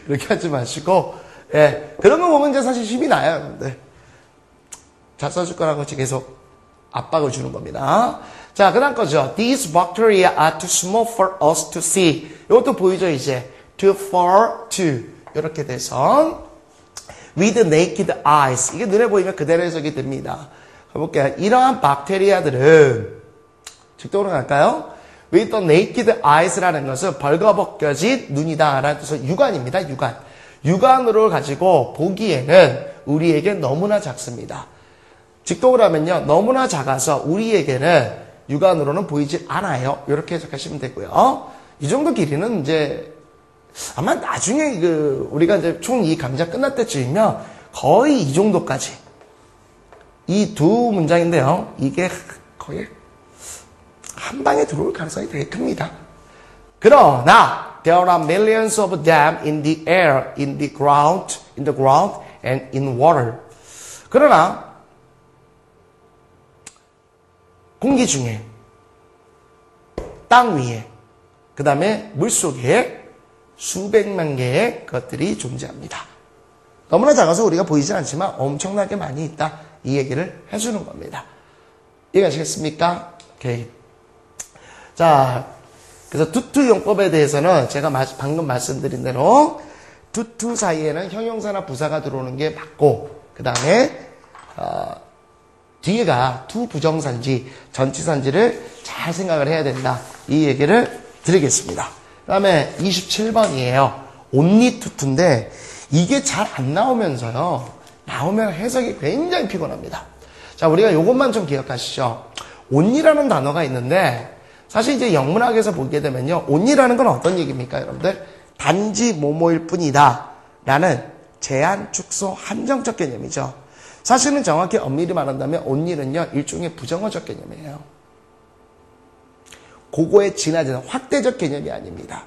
이렇게 하지 마시고, 예, 그런 거 보면 이제 사실 힘이 나요. 여러분들. 잘 써줄 거라고 계속 압박을 주는 겁니다. 자, 그 다음 거죠. These bacteria are too small for us to see. 이것도 보이죠, 이제. Too far to. 이렇게 돼서 with naked eyes. 이게 눈에 보이면 그대로 해석이 됩니다. 가볼게요. 이러한 박테리아들은 직독으로 갈까요? with the naked eyes라는 것은 벌거벗겨진 눈이다 라는 뜻은 육안입니다. 육안. 육안으로 가지고 보기에는 우리에게 너무나 작습니다. 직독을 하면요, 너무나 작아서 우리에게는 육안으로는 보이지 않아요. 이렇게 해석하시면 되고요. 이 정도 길이는 이제 아마 나중에 우리가 이제 총 이 강좌 끝날 때쯤이면 거의 이 정도까지, 이 두 문장인데요, 이게 거의 한 방에 들어올 가능성이 되게 큽니다. 그러나 there are millions of them in the air, in the ground, and in water. 그러나 공기 중에, 땅 위에, 그 다음에 물속에 수백만 개의 것들이 존재합니다. 너무나 작아서 우리가 보이지 않지만 엄청나게 많이 있다. 이 얘기를 해주는 겁니다. 이해가시겠습니까? 오케이. 자, 그래서 투투용법에 대해서는 제가 방금 말씀드린 대로 투투 사이에는 형용사나 부사가 들어오는 게 맞고, 그 다음에 뒤에가 투 부정사인지 전치사인지를 잘 생각을 해야 된다. 이 얘기를 드리겠습니다. 그 다음에 27번이에요. only 투투인데 이게 잘 안 나오면서요, 나오면 해석이 굉장히 피곤합니다. 자, 우리가 이것만 좀 기억하시죠. only라는 단어가 있는데 사실 이제 영문학에서 보게 되면요, only라는 건 어떤 얘기입니까, 여러분들? 단지 뭐뭐일 뿐이다 라는 제한, 축소, 한정적 개념이죠. 사실은 정확히 엄밀히 말한다면 only는요, 일종의 부정어적 개념이에요. 그거에 지나지는 확대적 개념이 아닙니다.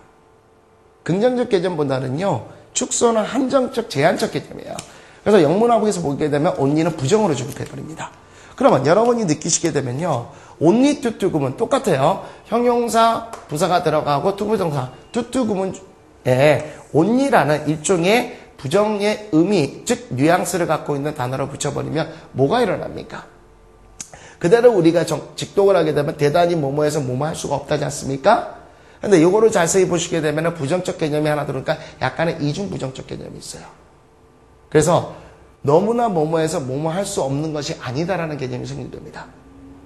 긍정적 개념보다는요, 축소는 한정적, 제한적 개념이에요. 그래서 영문학에서 보게 되면 only는 부정어로 취급해버립니다. 그러면 여러분이 느끼시게 되면요, only 투투 구문 똑같아요. 형용사, 부사가 들어가고 투부정사, 투투 구문에 only라는 일종의 부정의 의미, 즉 뉘앙스를 갖고 있는 단어를 붙여버리면 뭐가 일어납니까? 그대로 우리가 직독을 하게 되면 대단히 뭐뭐해서 뭐뭐 할 수가 없다지 않습니까? 근데 이거를 자세히 보시게 되면 부정적 개념이 하나 들어오니까 약간의 이중 부정적 개념이 있어요. 그래서 너무나 뭐뭐해서 뭐뭐 할 수 없는 것이 아니다라는 개념이 생긴답니다.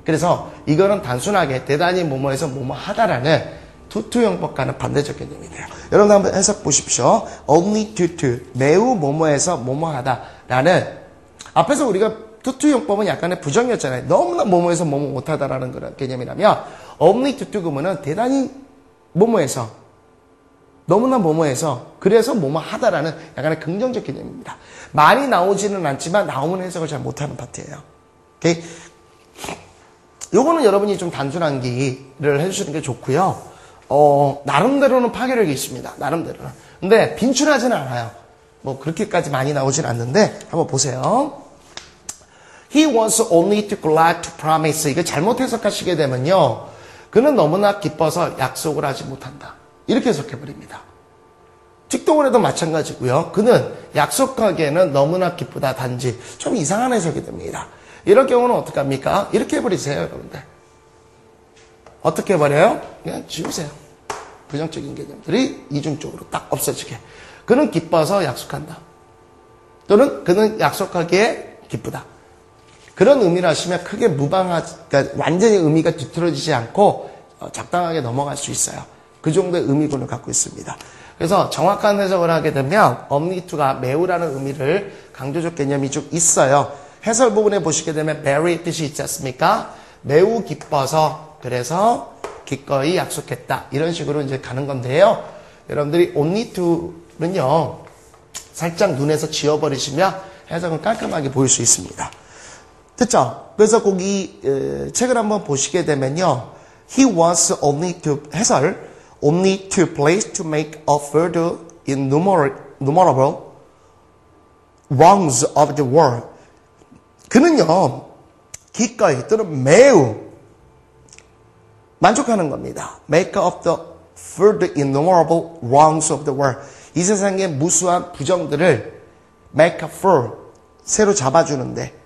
그래서 이거는 단순하게 대단히 뭐뭐해서 뭐뭐 하다라는 투투용법과는 반대적 개념이 돼요. 여러분 한번 해석 보십시오. only to, 매우 뭐뭐해서 뭐뭐하다라는, 앞에서 우리가 투투용법은 약간의 부정이었잖아요. 너무나 뭐뭐해서 뭐뭐 못하다라는 그런 개념이라면 only to 구문은 대단히 뭐뭐해서, 너무나 뭐뭐해서, 그래서 뭐뭐하다라는 약간의 긍정적 개념입니다. 많이 나오지는 않지만 나오면 해석을 잘 못하는 파트예요. 오케이? 요거는 여러분이 좀 단순한 기를 해주시는 게 좋고요. 나름대로는 파괴력이 있습니다. 나름대로는. 근데 빈출하지는 않아요. 뭐 그렇게까지 많이 나오진 않는데 한번 보세요. He was only too glad to promise. 이거 잘못 해석하시게 되면요. 그는 너무나 기뻐서 약속을 하지 못한다. 이렇게 해석해버립니다. 직동원에도 마찬가지고요. 그는 약속하기에는 너무나 기쁘다. 단지 좀 이상한 해석이 됩니다. 이럴 경우는 어떻게 합니까? 이렇게 해버리세요, 여러분들. 어떻게 해버려요? 그냥 지우세요. 부정적인 개념들이 이중적으로 딱 없어지게. 그는 기뻐서 약속한다. 또는 그는 약속하기에 기쁘다. 그런 의미를 하시면 크게 그러니까 완전히 의미가 뒤틀어지지 않고 적당하게 넘어갈 수 있어요. 그 정도의 의미군을 갖고 있습니다. 그래서 정확한 해석을 하게 되면 only to가 매우라는 의미를 강조적 개념이 좀 있어요. 해설 부분에 보시게 되면 very 뜻이 있지 않습니까? 매우 기뻐서 그래서 기꺼이 약속했다. 이런 식으로 이제 가는 건데요. 여러분들이 only to는요. 살짝 눈에서 지워버리시면 해석은 깔끔하게 보일 수 있습니다. 됐죠? 그래서 거기 책을 한번 보시게 되면요. He was only to 해설 only to place to make a further innumerable wrongs of the world. 그는요. 기꺼이 또는 매우 만족하는 겁니다. Make up the further innumerable wrongs of the world. 이 세상의 무수한 부정들을 make up for 새로 잡아주는데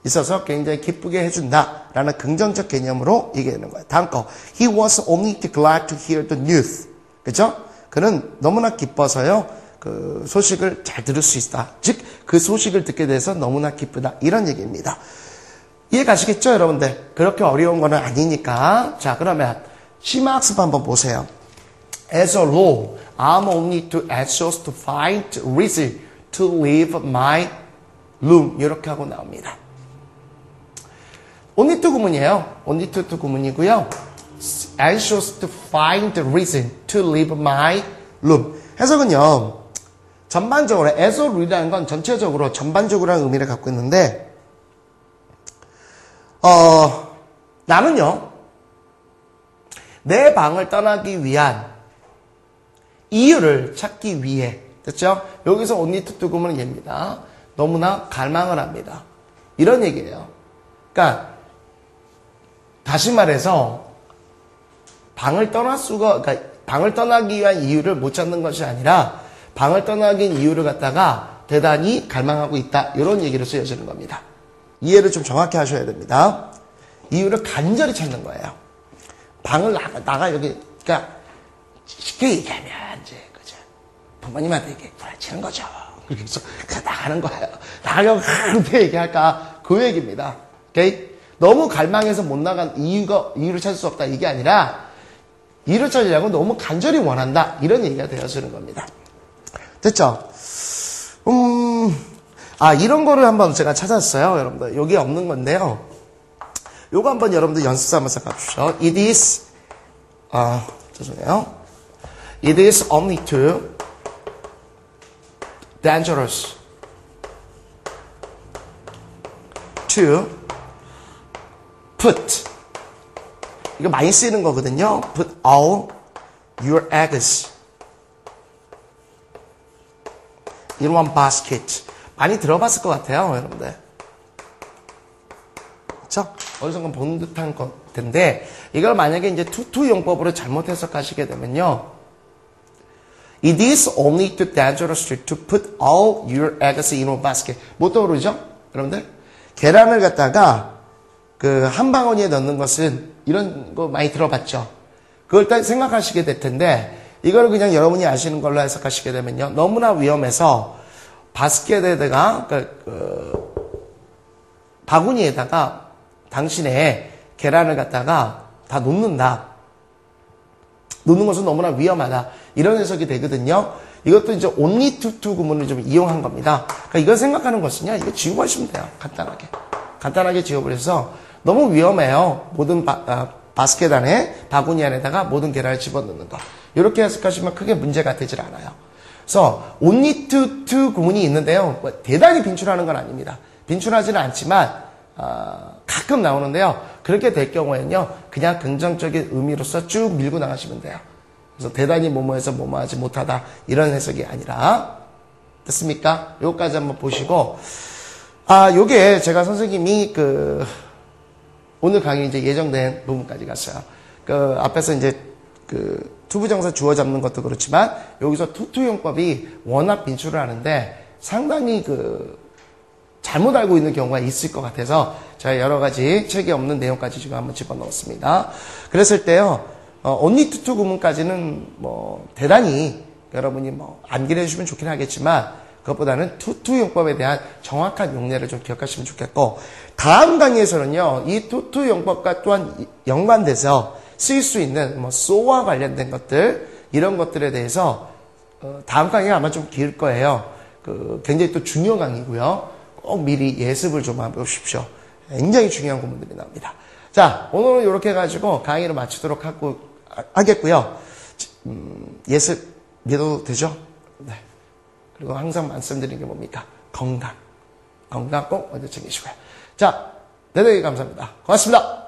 있어서 굉장히 기쁘게 해준다라는 긍정적 개념으로 얘기하는 거예요. 다음 거. He was only too glad to hear the news. 그죠? 그는 너무나 기뻐서요. 그 소식을 잘 들을 수 있다. 즉, 그 소식을 듣게 돼서 너무나 기쁘다. 이런 얘기입니다. 이해 가시겠죠, 여러분들? 그렇게 어려운 거는 아니니까. 자, 그러면 심화학습 한번 보세요. As a rule, I'm only too anxious to find reason to leave my room. 이렇게 하고 나옵니다. only to 구문이에요. only to 구문이고요. anxious to find reason to leave my room. 해석은요. 전반적으로 as a rule이라는 건 전체적으로 전반적으로 하는 의미를 갖고 있는데 나는요. 내 방을 떠나기 위한 이유를 찾기 위해 됐죠? 여기서 only to 구문은 얘입니다. 너무나 갈망을 합니다. 이런 얘기예요. 그러니까 다시 말해서 방을 떠나기 위한 이유를 못 찾는 것이 아니라 방을 떠나기 위한 이유를 갖다가 대단히 갈망하고 있다. 이런 얘기로 쓰여지는 겁니다. 이해를 좀 정확히 하셔야 됩니다. 이유를 간절히 찾는 거예요. 방을 나가 여기 그러니까 쉽게 얘기하면 이제 그죠? 부모님한테 이렇게 부딪히는 거죠. 그렇게 해서 나가는 거예요. 나가려고 그렇게 얘기할까? 그 얘기입니다. 오케이? 너무 갈망해서 못 나간 이유를 찾을 수 없다. 이게 아니라 이유를 찾으려고 너무 간절히 원한다. 이런 얘기가 되어지는 겁니다. 됐죠? 이런 거를 한번 제가 찾았어요. 여러분들. 여기 없는 건데요. 요거 한번 여러분들 연습 삼아서 가십시오. It is, 죄송해요. It is only too dangerous to put 이거 많이 쓰이는 거거든요. Put all your eggs in one basket. 많이 들어봤을 것 같아요, 여러분들. 그렇죠? 어디선가 본 듯한 건데 이걸 만약에 이제 투 용법으로 잘못 해석하시게 되면요. It is only too dangerous to put all your eggs in one basket. 뭐 떠오르죠? 여러분들? 계란을 갖다가 그 한 방울이에 넣는 것은 이런 거 많이 들어봤죠. 그걸 딱 생각하시게 될 텐데 이걸 그냥 여러분이 아시는 걸로 해석하시게 되면요. 너무나 위험해서 바스켓에다가 바구니에다가 당신의 계란을 갖다가 다 놓는다. 놓는 것은 너무나 위험하다. 이런 해석이 되거든요. 이것도 이제 only to 구문을 좀 이용한 겁니다. 그러니까 이걸 생각하는 것은요. 이거 지워버리시면 돼요. 간단하게 지워버려서 너무 위험해요. 모든 바스켓 안에 바구니 안에다가 모든 계란을 집어넣는 거. 이렇게 해석하시면 크게 문제가 되질 않아요. 그래서 only to 구문이 있는데요. 뭐 대단히 빈출하는 건 아닙니다. 빈출하지는 않지만 가끔 나오는데요. 그렇게 될 경우에는요. 그냥 긍정적인 의미로서 쭉 밀고 나가시면 돼요. 그래서 대단히 뭐뭐해서 뭐뭐하지 못하다 이런 해석이 아니라 됐습니까? 요거까지 한번 보시고, 요게 제가 선생님이 오늘 강의 이제 예정된 부분까지 갔어요. 앞에서 이제 투부정사 주어 잡는 것도 그렇지만, 여기서 투투용법이 워낙 빈출을 하는데, 상당히 잘못 알고 있는 경우가 있을 것 같아서, 제가 여러 가지 책에 없는 내용까지 지금 한번 집어넣었습니다. 그랬을 때요, only 투투 구문까지는 대단히 여러분이 암기를 해주시면 좋긴 하겠지만, 그것보다는 투투용법에 대한 정확한 용례를 좀 기억하시면 좋겠고, 다음 강의에서는요, 이 투투용법과 또한 연관돼서 쓰일 수 있는 so와 관련된 것들, 이런 것들에 대해서 다음 강의가 아마 좀 길 거예요. 굉장히 또 중요한 강의고요. 꼭 미리 예습을 좀 해보십시오. 굉장히 중요한 구문들이 나옵니다. 자, 오늘은 이렇게 해가지고 강의를 마치도록 하겠고요. 예습 믿어도 되죠? 네. 그리고 항상 말씀드리는 게 뭡니까? 건강 꼭 먼저 챙기시고요. 자, 대단히 감사합니다. 고맙습니다.